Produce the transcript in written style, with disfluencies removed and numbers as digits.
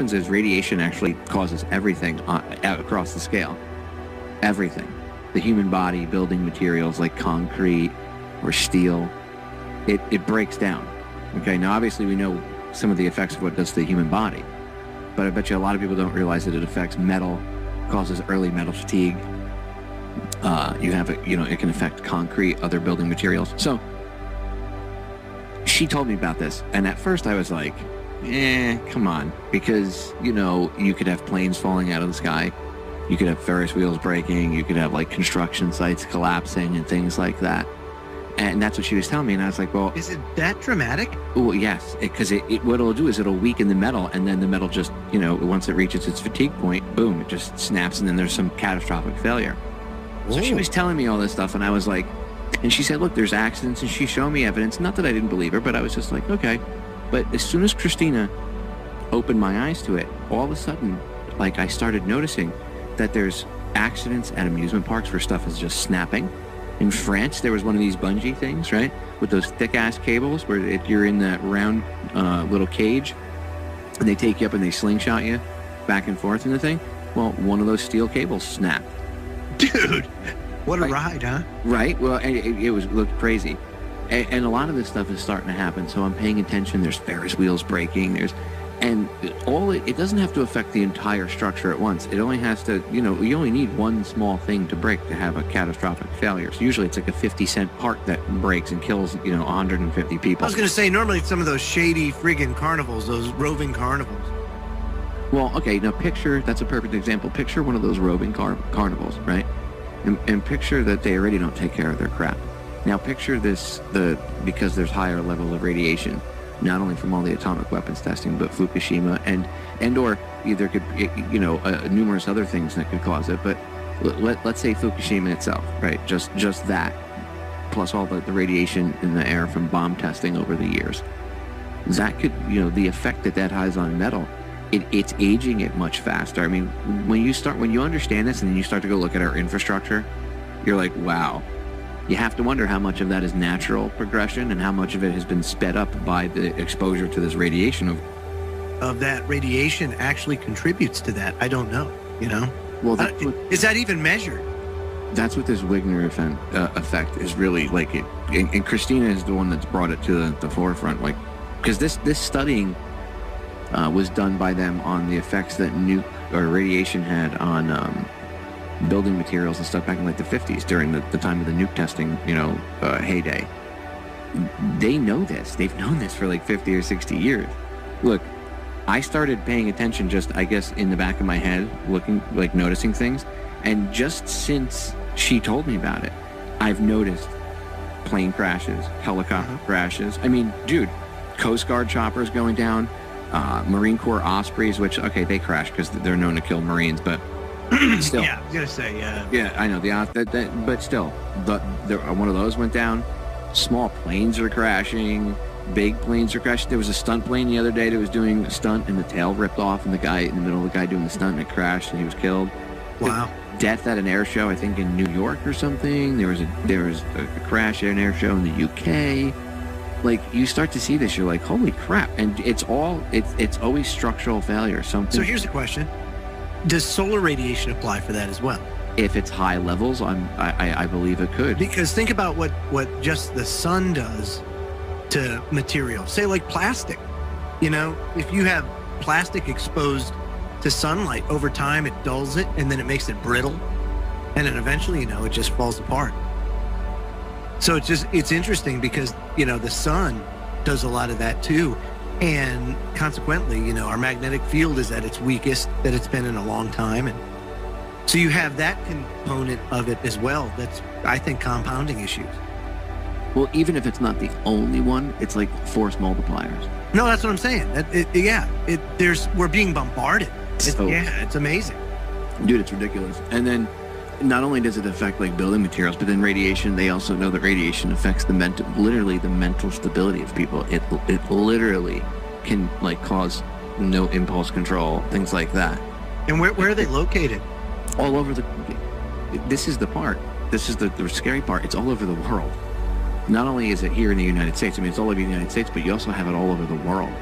happens is radiation actually causes everything across the scale. Everything. The human body, building materials like concrete or steel, it breaks down. Okay, now obviously we know some of the effects of what it does to the human body, but I bet you a lot of people don't realize that it affects metal, causes early metal fatigue. It can affect concrete, other building materials. So she told me about this, and at first I was like, come on, because, you could have planes falling out of the sky, you could have Ferris wheels breaking, you could have like construction sites collapsing and things like that. And that's what she was telling me, and I was like, well... Is it that dramatic? Well, yes, because what it'll do is it'll weaken the metal, and then the metal just, once it reaches its fatigue point, boom, it just snaps, and then there's some catastrophic failure. So she was telling me all this stuff, and I was like... And she said, look, there's accidents, and she showed me evidence. Not that I didn't believe her, but I was just like, okay. But as soon as Christina opened my eyes to it, all of a sudden, like, I started noticing that there's accidents at amusement parks where stuff is just snapping. In France, there was one of these bungee things, right? With those thick-ass cables where you're in that round little cage, and they take you up and they slingshot you back and forth in the thing. Well, one of those steel cables snapped. Dude, what a ride, huh? Right. Well, it looked crazy. And a lot of this stuff is starting to happen, so I'm paying attention. There's Ferris wheels breaking. And it doesn't have to affect the entire structure at once. It only has to, you only need one small thing to break to have a catastrophic failure. So usually it's like a 50-cent part that breaks and kills, 150 people. I was going to say, normally it's some of those shady friggin' carnivals, those roving carnivals. Well, okay, now that's a perfect example. Picture one of those roving carnivals, right? And picture that they already don't take care of their crap. Now picture because there's higher levels of radiation, not only from all the atomic weapons testing, but Fukushima and or there could numerous other things that could cause it. But let's say Fukushima itself, right? Just that, plus all the radiation in the air from bomb testing over the years. That could, the effect that has on metal, it's aging it much faster. I mean, when you understand this and then you start to go look at our infrastructure, you're like, wow. You have to wonder how much of that is natural progression and how much of it has been sped up by the exposure to this radiation. Of that radiation actually contributes to that. I don't know, Well, is that even measured? That's what this Wigner effect is really like. And Christina is the one that's brought it to the forefront. Like, because this studying was done by them on the effects that radiation had on building materials and stuff back in like the 50s during the time of the nuke testing, heyday. They know this. They've known this for like 50 or 60 years. Look, I started paying attention just, I guess, in the back of my head, noticing things. And just since she told me about it, I've noticed plane crashes, helicopter crashes. I mean, dude, Coast Guard choppers going down, Marine Corps Ospreys, which, okay, they crash because they're known to kill Marines, but still. Yeah, I was going to say, yeah. Yeah, I know, but still, one of those went down. Small planes are crashing, big planes are crashing. There was a stunt plane the other day that was doing a stunt, and the tail ripped off, and the guy in the middle of the guy doing the stunt, and it crashed, and he was killed. Wow. Death at an air show, I think in New York or something. There was a crash at an air show in the UK. Like, you start to see this, you're like, holy crap. And it's always structural failure. So here's the question. Does solar radiation apply for that as well? If it's high levels, I believe it could. Because think about what just the sun does to material. Say like plastic. If you have plastic exposed to sunlight, over time it dulls it and then it makes it brittle. And then eventually, it just falls apart. So it's interesting because, the sun does a lot of that too. And consequently, our magnetic field is at its weakest that it's been in a long time. And so you have that component of it as well. That's, I think, compounding issues. Well, even if it's not the only one, it's like force multipliers. No, that's what I'm saying. We're being bombarded. It's amazing. Dude, it's ridiculous. And then not only does it affect like building materials, but then radiation, they also know that radiation affects the mental stability of people. It literally can like cause no impulse control, things like that. And where are they located? All over this is the part. This is the scary part. It's all over the world. Not only is it here in the United States, I mean, it's all over the United States, but you also have it all over the world.